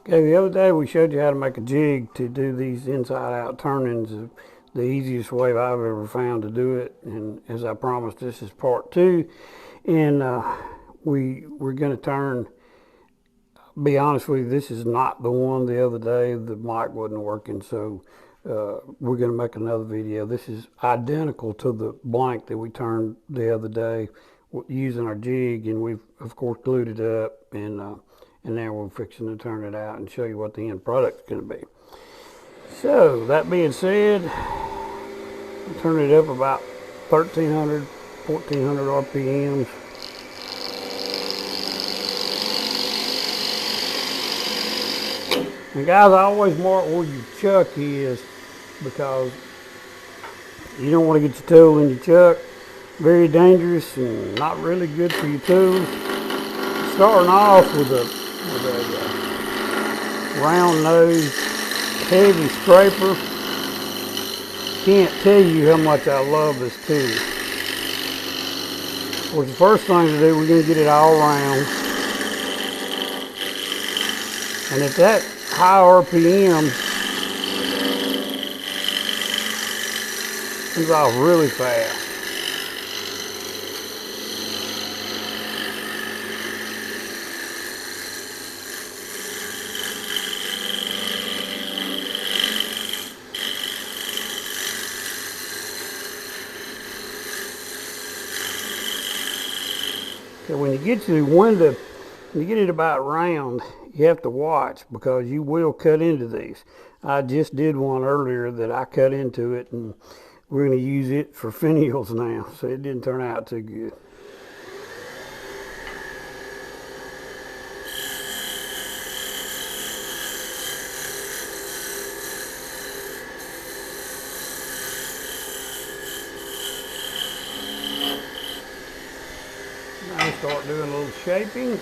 Okay, the other day we showed you how to make a jig to do these inside-out turnings. The easiest way I've ever found to do it, and as I promised, this is part two. And we're going to turn. Be honest with you, this is not the one the other day. The mic wasn't working, so we're going to make another video. This is identical to the blank that we turned the other day using our jig, and we've of course glued it up, and now we're fixing to turn it out and show you what the end product's going to be. So that being said, I'll turn it up about 1300, 1400 RPMs. And guys, I always mark where your chuck is because you don't want to get your tool in your chuck. Very dangerous and not really good for your tools. Starting off with a round nose, heavy scraper. Can't tell you how much I love this tool. Of course, the first thing to do, we're going to get it all round. And at that high RPM, comes off really fast. Okay, when you get to the window, when you get it about round, you have to watch because you will cut into these. I just did one earlier that I cut into it, and we're going to use it for finials now, so it didn't turn out too good. Now start doing a little shaping.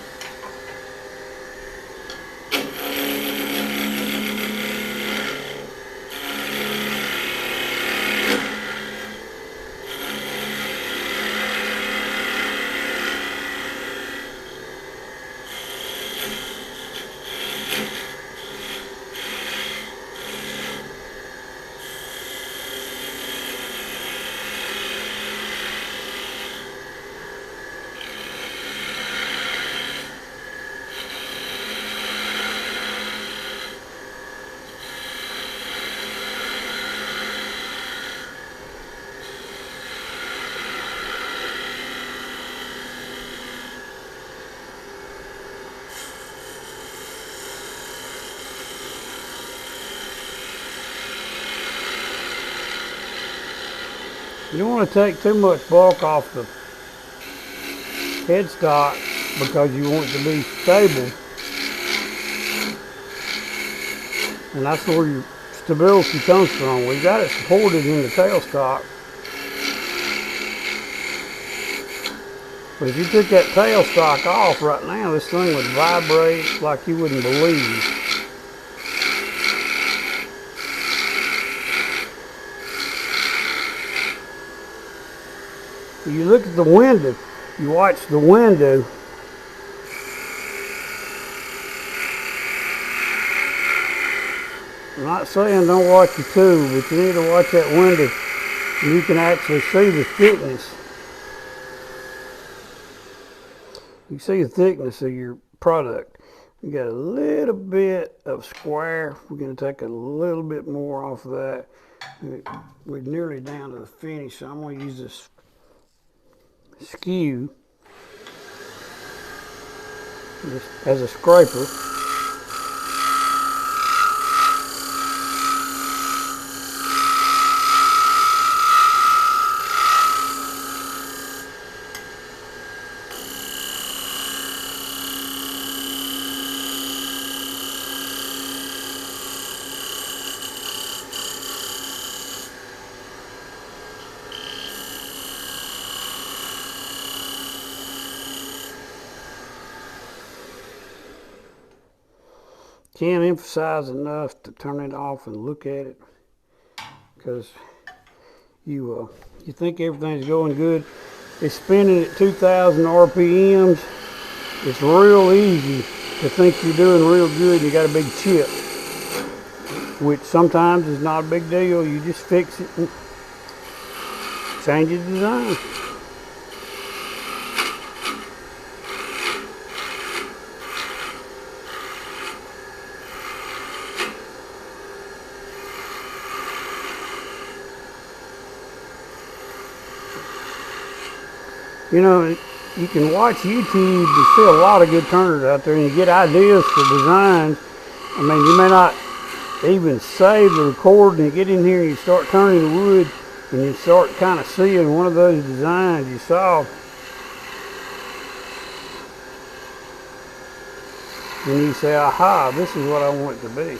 You don't want to take too much bulk off the headstock because you want it to be stable. And that's where your stability comes from. We've got it supported in the tailstock. But if you took that tailstock off right now, this thing would vibrate like you wouldn't believe. You look at the window, you watch the window. I'm not saying don't watch your tool, but you need to watch that window and you can actually see the thickness. You see the thickness of your product. You got a little bit of square. We're going to take a little bit more off of that. We're nearly down to the finish, so I'm going to use this skew as a scraper. Can't emphasize enough to turn it off and look at it, because you think everything's going good. It's spinning at 2,000 RPMs. It's real easy to think you're doing real good and you got a big chip, which sometimes is not a big deal. You just fix it and change the design. You know, you can watch YouTube to see a lot of good turners out there, and you get ideas for designs. I mean, you may not even save the recording. You get in here and you start turning the wood, and you start kind of seeing one of those designs you saw. And you say, aha, this is what I want it to be.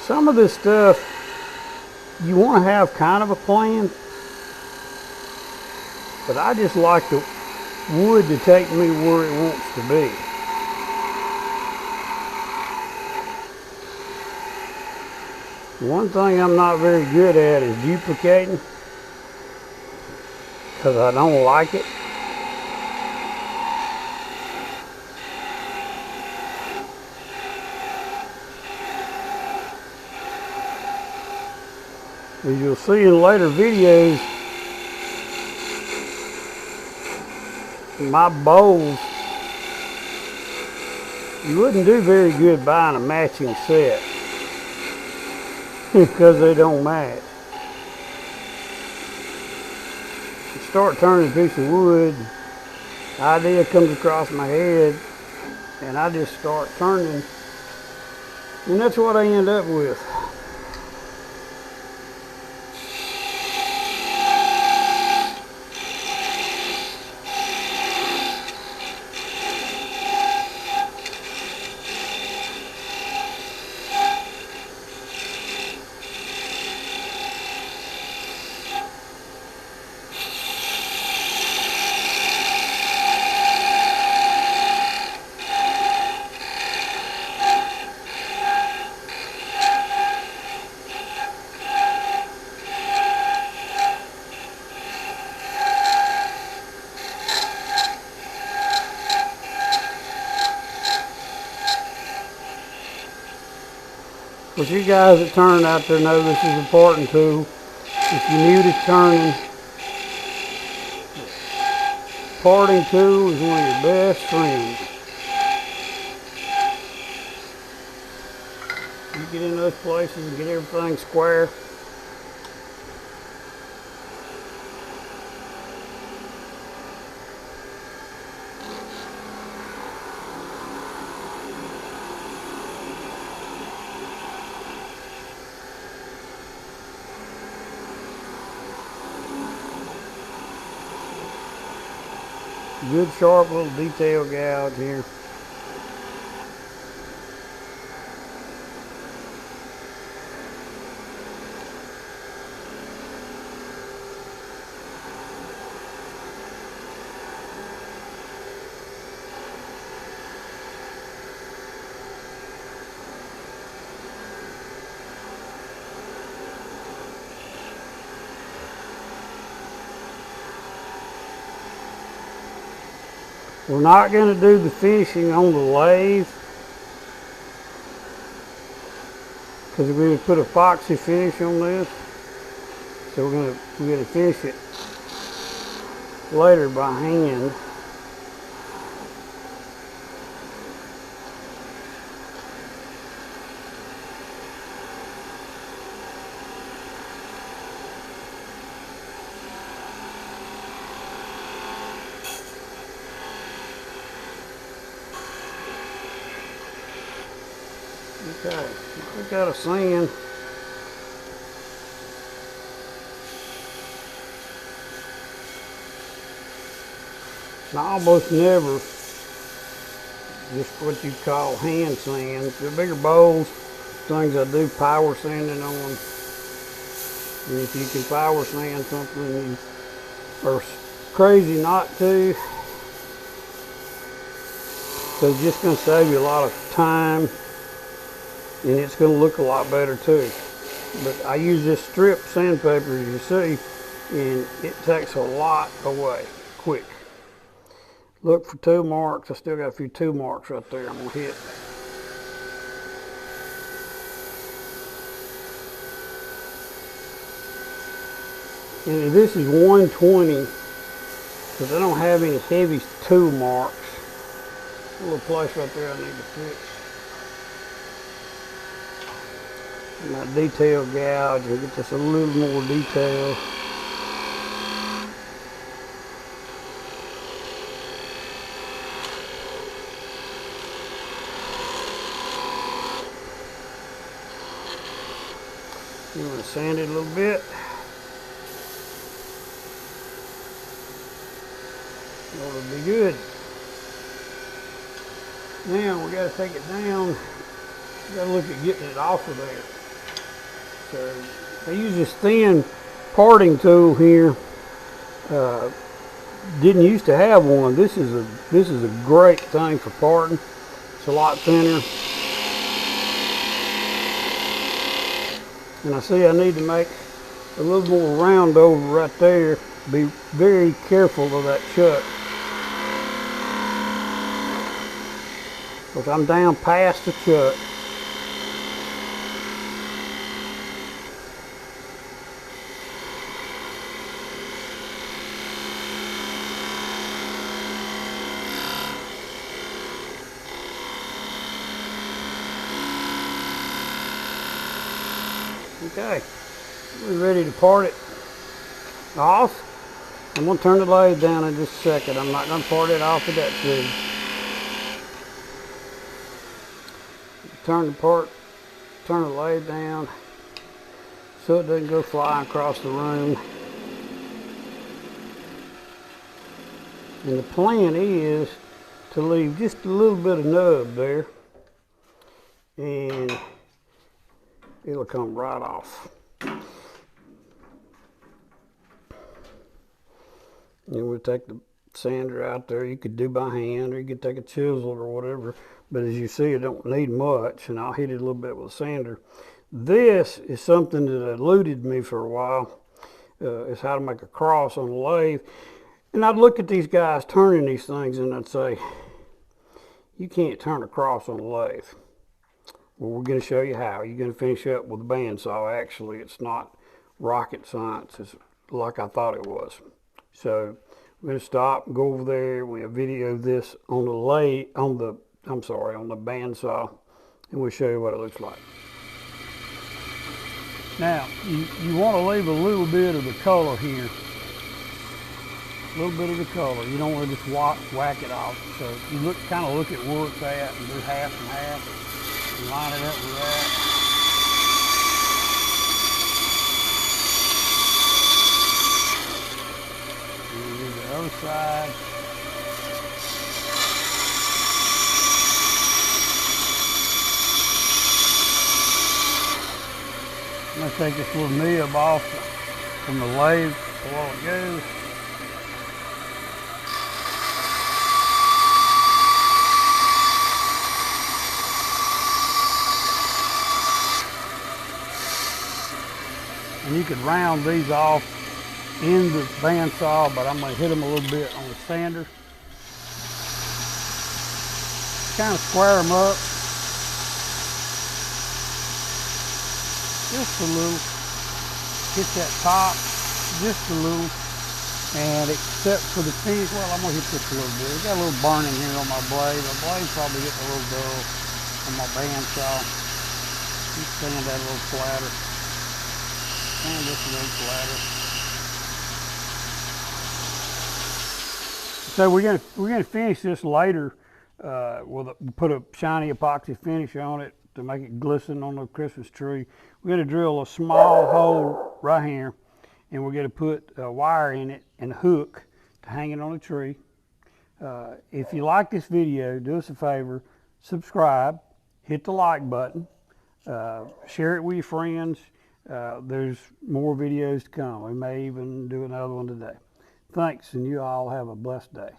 Some of this stuff, you want to have kind of a plan, but I just like the wood to take me where it wants to be. One thing I'm not very good at is duplicating, because I don't like it. As you'll see in later videos, my bowls, you wouldn't do very good buying a matching set because they don't match. You start turning a piece of wood, the idea comes across my head, and I just start turning, and that's what I end up with. But you guys that turn out there know this is a parting tool. If you're new to turning, parting tool is one of your best friends. You get in those places and get everything square. Good sharp little detail gouge here. We're not going to do the finishing on the lathe because we're going to put epoxy finish on this. So we're going to finish it later by hand. Okay, we got a sand. I almost never just what you call hand sand. The bigger bowls, things I do power sanding on. And if you can power sand something, you are crazy not to. So it's just going to save you a lot of time. And it's going to look a lot better too. But I use this strip sandpaper, as you see, and it takes a lot away quick. Look for toe marks. I still got a few toe marks right there I'm gonna hit. And this is 120 because I don't have any heavy toe marks. A little place right there I need to fix. My detail gouge and get just a little more detail. You want to sand it a little bit. That'll be good. Now we got to take it down. We got to look at getting it off of there. So I use this thin parting tool here. Didn't used to have one. This is a great thing for parting. It's a lot thinner. And I see I need to make a little more round over right there. Be very careful of that chuck. Because I'm down past the chuck. Okay, we're ready to part it off. I'm going to turn the lathe down in just a second. I'm not going to part it off with that feed. Turn the lathe down so it doesn't go flying across the room. And the plan is to leave just a little bit of nub there, and it'll come right off. And we'll take the sander out there. You could do by hand, or you could take a chisel or whatever. But as you see, it don't need much, and I'll hit it a little bit with a sander. This is something that eluded me for a while. Is how to make a cross on the lathe. And I'd look at these guys turning these things, and I'd say, you can't turn a cross on the lathe. Well, we're going to show you how. You're going to finish up with a bandsaw. Actually, it's not rocket science. It's like I thought it was. So we're going to stop and go over there. We'll video this on the on the bandsaw, and we'll show you what it looks like. Now, you want to leave a little bit of the color here. A little bit of the color. You don't want to just whack it off. So you kind of look at where it's at and do half and half. And line it up with that. And do the other side. I'm going to take this little nib off from the lathe while it goes. And you could round these off in the bandsaw, but I'm going to hit them a little bit on the sander. Kind of square them up. Just a little. Hit that top just a little. And except for the finish, well, I'm going to hit this a little bit. It's got a little burning here on my blade. My blade's probably getting a little dull on my bandsaw. Just sand that a little flatter. And just a little flatter. So we're gonna finish this later. We'll put a shiny epoxy finish on it to make it glisten on the Christmas tree. We're gonna drill a small hole right here, and we're gonna put a wire in it and a hook to hang it on the tree. If you like this video, do us a favor, subscribe, hit the like button, share it with your friends. There's more videos to come. We may even do another one today. Thanks, and you all have a blessed day.